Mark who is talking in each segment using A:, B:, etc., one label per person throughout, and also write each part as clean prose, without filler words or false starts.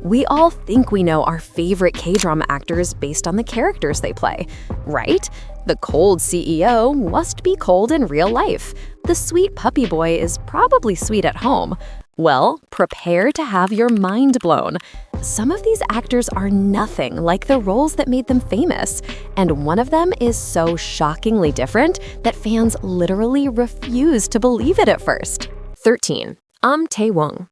A: We all think we know our favorite K-drama actors based on the characters they play, right? The cold CEO must be cold in real life. The sweet puppy boy is probably sweet at home. Well, prepare to have your mind blown. Some of these actors are nothing like the roles that made them famous, and one of them is so shockingly different that fans literally refuse to believe it at first. 13. Tae-won.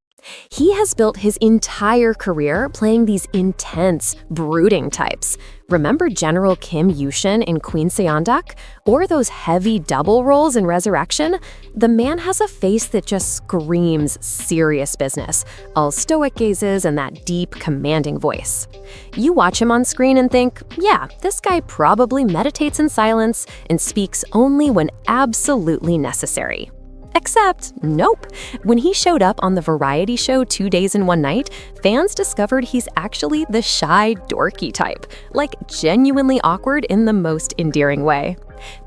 A: He has built his entire career playing these intense, brooding types. Remember General Kim Yushin in Queen Seondak? Or those heavy double roles in Resurrection? The man has a face that just screams serious business, all stoic gazes and that deep, commanding voice. You watch him on screen and think, yeah, this guy probably meditates in silence and speaks only when absolutely necessary. Except, nope. When he showed up on the variety show 2 Days and One Night, fans discovered he's actually the shy, dorky type, like genuinely awkward in the most endearing way.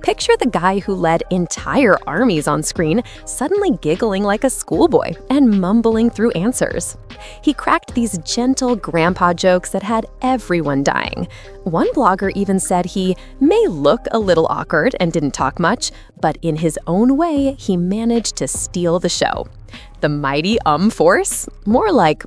A: Picture the guy who led entire armies on screen suddenly giggling like a schoolboy and mumbling through answers. He cracked these gentle grandpa jokes that had everyone dying. One blogger even said he may look a little awkward and didn't talk much, but in his own way, he managed to steal the show. The mighty force? More like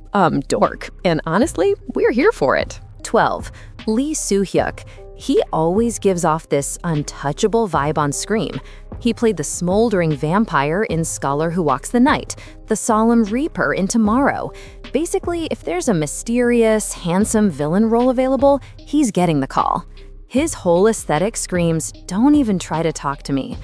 A: dork. And honestly, we're here for it. 12. Lee Soo-hyuk. He always gives off this untouchable vibe on screen. He played the smoldering vampire in Scholar Who Walks the Night, the solemn reaper in Tomorrow. Basically, if there's a mysterious, handsome villain role available, he's getting the call. His whole aesthetic screams, "Don't even try to talk to me."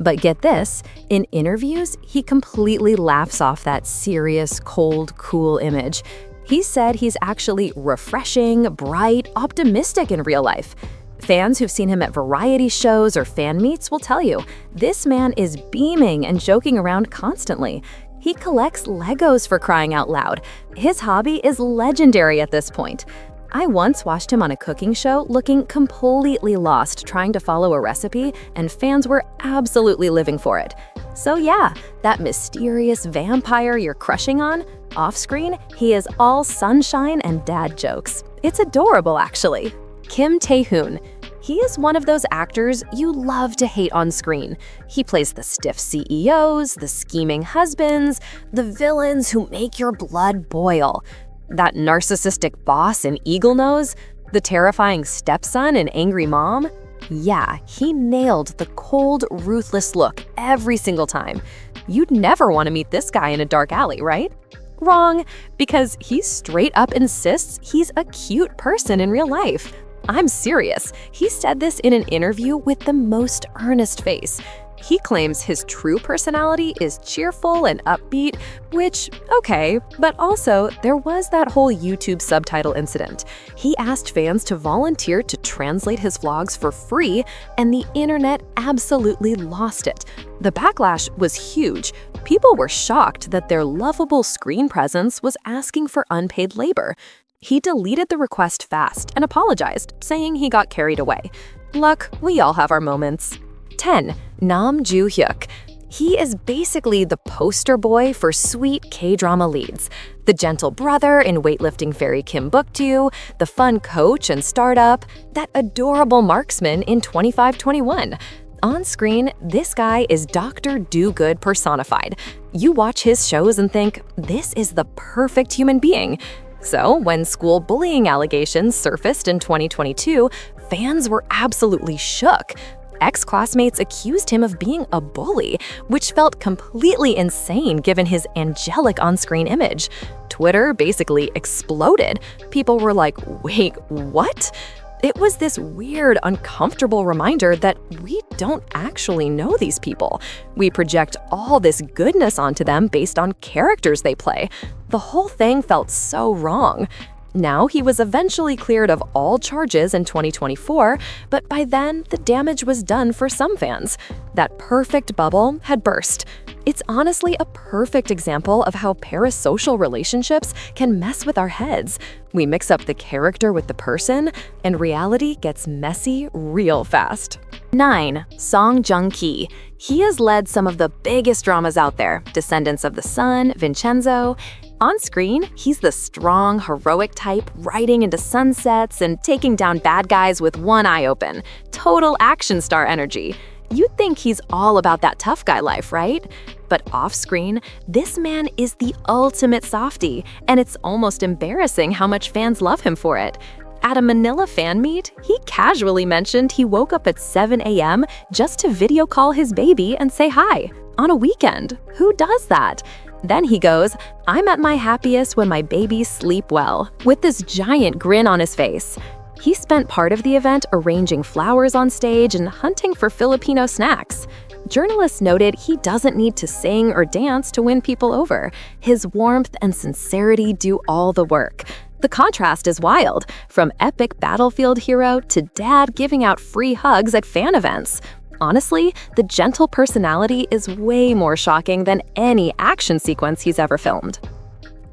A: But get this, in interviews, he completely laughs off that serious, cold, cool image. He said he's actually refreshing, bright, optimistic in real life. Fans who've seen him at variety shows or fan meets will tell you, this man is beaming and joking around constantly. He collects Legos for crying out loud. His hobby is legendary at this point. I once watched him on a cooking show looking completely lost trying to follow a recipe, and fans were absolutely living for it. So yeah, that mysterious vampire you're crushing on, off-screen, he is all sunshine and dad jokes. It's adorable, actually. Kim Tae-hoon. He is one of those actors you love to hate on screen. He plays the stiff CEOs, the scheming husbands, the villains who make your blood boil. That narcissistic boss in Eagle Nose, the terrifying stepson in Angry Mom. Yeah, he nailed the cold, ruthless look every single time. You'd never want to meet this guy in a dark alley, right? Wrong, because he straight up insists he's a cute person in real life. I'm serious. He said this in an interview with the most earnest face. He claims his true personality is cheerful and upbeat, which, okay, but also there was that whole YouTube subtitle incident. He asked fans to volunteer to translate his vlogs for free, and the internet absolutely lost it. The backlash was huge. People were shocked that their lovable screen presence was asking for unpaid labor. He deleted the request fast and apologized, saying he got carried away. Luck, we all have our moments. 10. Nam Joo-hyuk. He is basically the poster boy for sweet K-drama leads. The gentle brother in weightlifting fairy Kim Buk-do, the fun coach in Startup, that adorable marksman in 2521. On screen, this guy is Dr. Do-Good personified. You watch his shows and think, this is the perfect human being. So, when school bullying allegations surfaced in 2022, fans were absolutely shook. Ex-classmates accused him of being a bully, which felt completely insane given his angelic on-screen image. Twitter basically exploded. People were like, wait, what? It was this weird, uncomfortable reminder that we don't actually know these people. We project all this goodness onto them based on characters they play. The whole thing felt so wrong. Now, he was eventually cleared of all charges in 2024, but by then, the damage was done for some fans. That perfect bubble had burst. It's honestly a perfect example of how parasocial relationships can mess with our heads. We mix up the character with the person, and reality gets messy real fast. 9. Song Joong-ki. He has led some of the biggest dramas out there, Descendants of the Sun, Vincenzo. On screen, he's the strong, heroic type, riding into sunsets and taking down bad guys with one eye open. Total action star energy. You'd think he's all about that tough guy life, right? But off-screen, this man is the ultimate softie, and it's almost embarrassing how much fans love him for it. At a Manila fan meet, he casually mentioned he woke up at 7 a.m. just to video call his baby and say hi. On a weekend, who does that? Then he goes, "I'm at my happiest when my babies sleep well," with this giant grin on his face. He spent part of the event arranging flowers on stage and hunting for Filipino snacks. Journalists noted he doesn't need to sing or dance to win people over. His warmth and sincerity do all the work. The contrast is wild, from epic battlefield hero to dad giving out free hugs at fan events. Honestly, the gentle personality is way more shocking than any action sequence he's ever filmed.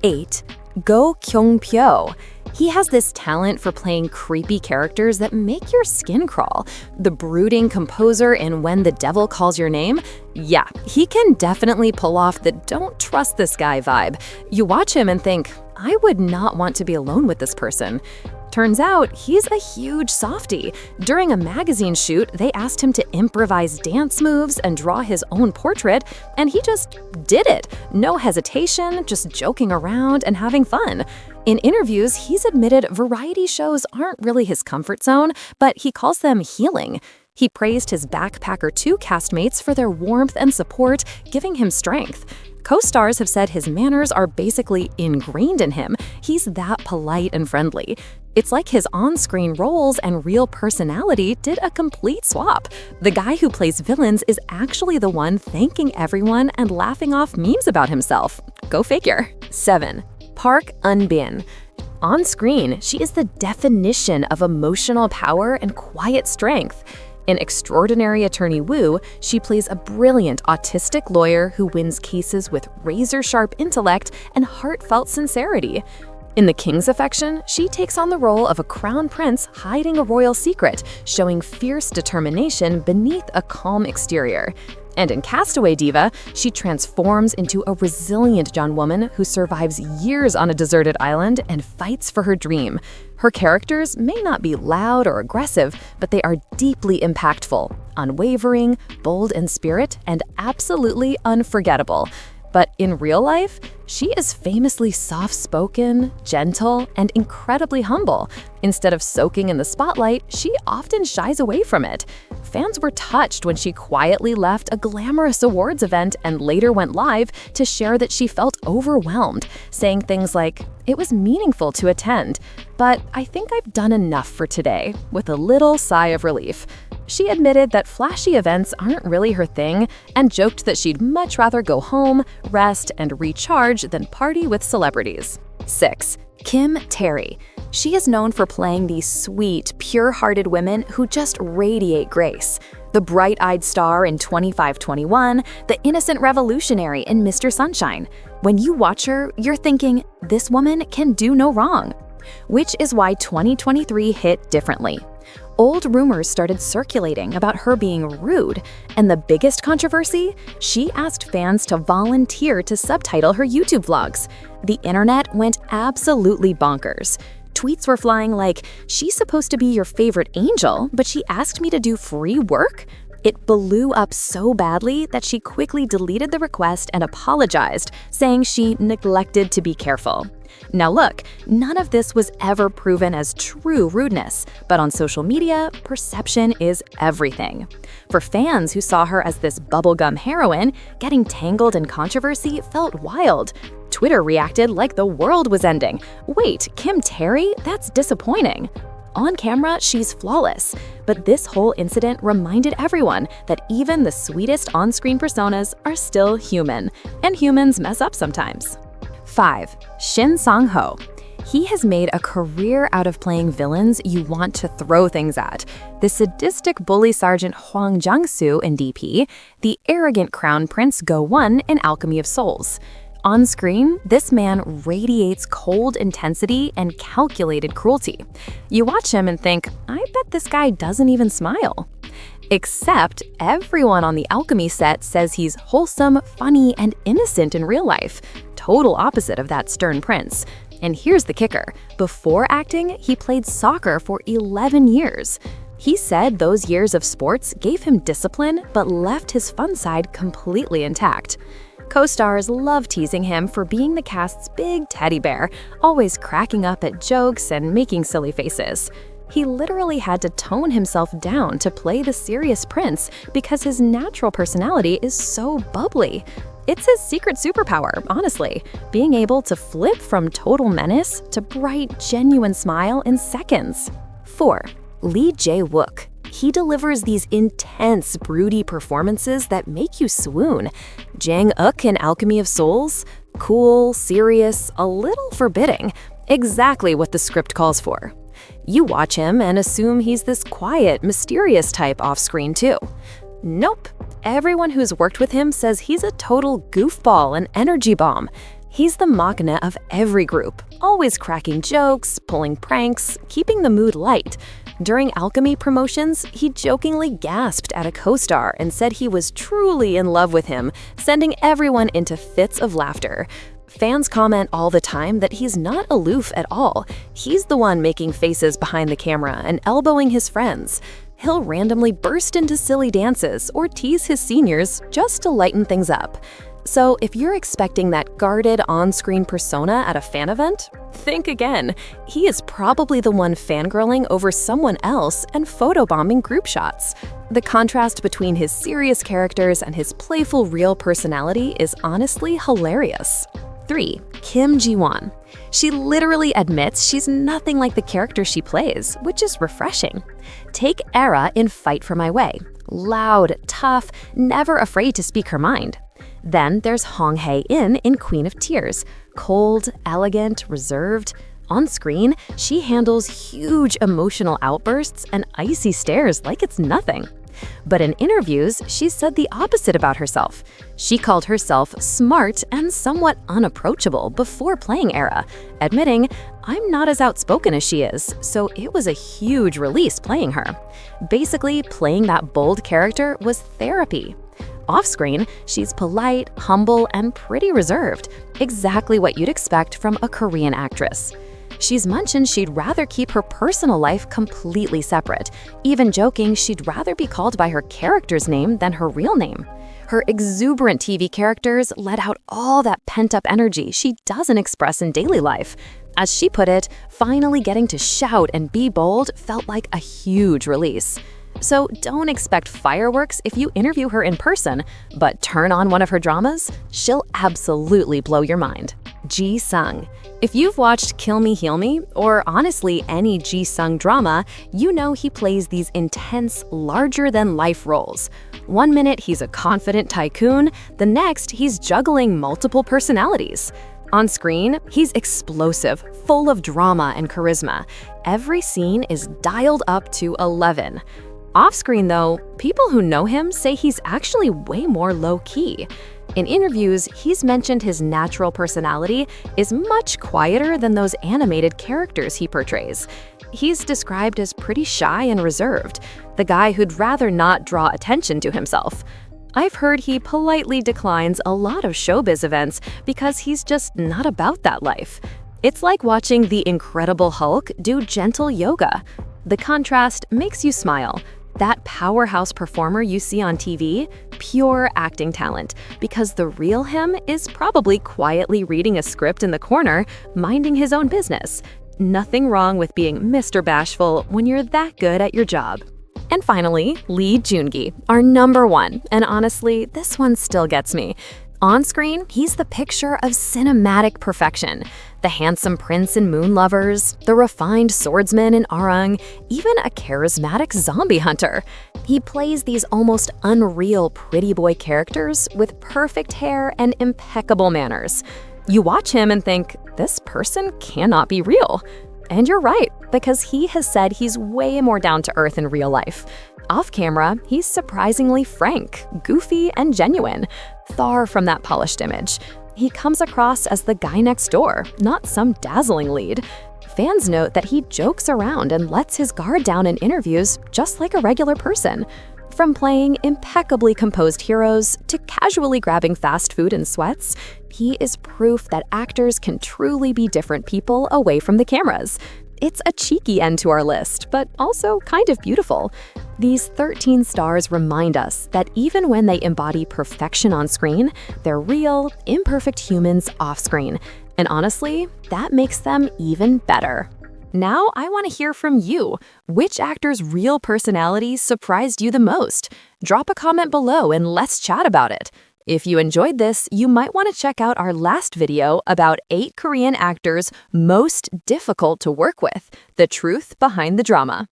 A: 8. Go Kyung-pyo. He has this talent for playing creepy characters that make your skin crawl. The brooding composer in When the Devil Calls Your Name? Yeah, he can definitely pull off the "don't trust this guy" vibe. You watch him and think, I would not want to be alone with this person. Turns out, he's a huge softie. During a magazine shoot, they asked him to improvise dance moves and draw his own portrait, and he just did it. No hesitation, just joking around and having fun. In interviews, he's admitted variety shows aren't really his comfort zone, but he calls them healing. He praised his Backpacker 2 castmates for their warmth and support, giving him strength. Co-stars have said his manners are basically ingrained in him. He's that polite and friendly. It's like his on-screen roles and real personality did a complete swap. The guy who plays villains is actually the one thanking everyone and laughing off memes about himself. Go figure. 7. Park Eun-bin. On screen, she is the definition of emotional power and quiet strength. In Extraordinary Attorney Woo, she plays a brilliant autistic lawyer who wins cases with razor-sharp intellect and heartfelt sincerity. In The King's Affection, she takes on the role of a crown prince hiding a royal secret, showing fierce determination beneath a calm exterior. And in Castaway Diva, she transforms into a resilient young woman who survives years on a deserted island and fights for her dream. Her characters may not be loud or aggressive, but they are deeply impactful, unwavering, bold in spirit, and absolutely unforgettable. But in real life, she is famously soft-spoken, gentle, and incredibly humble. Instead of soaking in the spotlight, she often shies away from it. Fans were touched when she quietly left a glamorous awards event and later went live to share that she felt overwhelmed, saying things like, "It was meaningful to attend, but I think I've done enough for today," with a little sigh of relief. She admitted that flashy events aren't really her thing and joked that she'd much rather go home, rest, and recharge than party with celebrities. 6. Kim Tae-ri. She is known for playing these sweet, pure-hearted women who just radiate grace. The bright-eyed star in 2521, the innocent revolutionary in Mr. Sunshine. When you watch her, you're thinking, this woman can do no wrong. Which is why 2023 hit differently. Old rumors started circulating about her being rude, and the biggest controversy? She asked fans to volunteer to subtitle her YouTube vlogs. The internet went absolutely bonkers. Tweets were flying like, "She's supposed to be your favorite angel, but she asked me to do free work?" It blew up so badly that she quickly deleted the request and apologized, saying she neglected to be careful. Now look, none of this was ever proven as true rudeness, but on social media, perception is everything. For fans who saw her as this bubblegum heroine, getting tangled in controversy felt wild. Twitter reacted like the world was ending. Wait, Kim Tae-ri? That's disappointing. On camera, she's flawless, but this whole incident reminded everyone that even the sweetest on-screen personas are still human, and humans mess up sometimes. 5. Shin Sang-ho. He has made a career out of playing villains you want to throw things at. The sadistic bully sergeant Hwang Jang-soo in DP, the arrogant crown prince Go-won in Alchemy of Souls. On screen, this man radiates cold intensity and calculated cruelty. You watch him and think, I bet this guy doesn't even smile. Except everyone on the alchemy set says he's wholesome, funny, and innocent in real life. Total opposite of that stern prince. And here's the kicker. Before acting, he played soccer for 11 years. He said those years of sports gave him discipline, but left his fun side completely intact. Co-stars love teasing him for being the cast's big teddy bear, always cracking up at jokes and making silly faces. He literally had to tone himself down to play the serious prince because his natural personality is so bubbly. It's his secret superpower, honestly, being able to flip from total menace to bright, genuine smile in seconds. 4. Lee Jae-wook. He delivers these intense, broody performances that make you swoon. Jang-uk in Alchemy of Souls? Cool, serious, a little forbidding. Exactly what the script calls for. You watch him and assume he's this quiet, mysterious type off-screen too. Nope. Everyone who's worked with him says he's a total goofball and energy bomb. He's the machina of every group, always cracking jokes, pulling pranks, keeping the mood light. During Alchemy promotions, he jokingly gasped at a co-star and said he was truly in love with him, sending everyone into fits of laughter. Fans comment all the time that he's not aloof at all. He's the one making faces behind the camera and elbowing his friends. He'll randomly burst into silly dances or tease his seniors just to lighten things up. So if you're expecting that guarded on-screen persona at a fan event, think again. He is probably the one fangirling over someone else and photobombing group shots. The contrast between his serious characters and his playful real personality is honestly hilarious. 3. Kim Ji-won. She literally admits she's nothing like the character she plays, which is refreshing. Take Era in Fight for My Way. Loud, tough, never afraid to speak her mind. Then there's Hong Hae-in in Queen of Tears. Cold, elegant, reserved. On screen, she handles huge emotional outbursts and icy stares like it's nothing. But in interviews, she said the opposite about herself. She called herself smart and somewhat unapproachable before playing Era, admitting, "I'm not as outspoken as she is, so it was a huge release playing her." Basically, playing that bold character was therapy. Off-screen, she's polite, humble, and pretty reserved, exactly what you'd expect from a Korean actress. She's mentioned she'd rather keep her personal life completely separate, even joking she'd rather be called by her character's name than her real name. Her exuberant TV characters let out all that pent-up energy she doesn't express in daily life. As she put it, finally getting to shout and be bold felt like a huge release. So don't expect fireworks if you interview her in person, but turn on one of her dramas, she'll absolutely blow your mind. Ji-sung. If you've watched Kill Me, Heal Me, or honestly any Ji-sung drama, you know he plays these intense, larger-than-life roles. One minute he's a confident tycoon, the next he's juggling multiple personalities. On screen, he's explosive, full of drama and charisma. Every scene is dialed up to 11. Off-screen, though, people who know him say he's actually way more low-key. In interviews, he's mentioned his natural personality is much quieter than those animated characters he portrays. He's described as pretty shy and reserved, the guy who'd rather not draw attention to himself. I've heard he politely declines a lot of showbiz events because he's just not about that life. It's like watching the Incredible Hulk do gentle yoga. The contrast makes you smile. That powerhouse performer you see on TV, pure acting talent, because the real him is probably quietly reading a script in the corner, minding his own business. Nothing wrong with being Mr. Bashful when you're that good at your job. And finally, Lee Joon-gi, our #1, and honestly, this one still gets me. On screen, he's the picture of cinematic perfection. The handsome prince in Moon Lovers, the refined swordsman in Arang, even a charismatic zombie hunter. He plays these almost unreal pretty boy characters with perfect hair and impeccable manners. You watch him and think, this person cannot be real. And you're right, because he has said he's way more down to earth in real life. Off camera, he's surprisingly frank, goofy, and genuine, far from that polished image. He comes across as the guy next door, not some dazzling lead. Fans note that he jokes around and lets his guard down in interviews just like a regular person. From playing impeccably composed heroes to casually grabbing fast food in sweats, he is proof that actors can truly be different people away from the cameras. It's a cheeky end to our list, but also kind of beautiful. These 13 stars remind us that even when they embody perfection on screen, they're real, imperfect humans off-screen. And honestly, that makes them even better. Now I want to hear from you. Which actor's real personality surprised you the most? Drop a comment below and let's chat about it. If you enjoyed this, you might want to check out our last video about 8 Korean actors most difficult to work with, the truth behind the drama.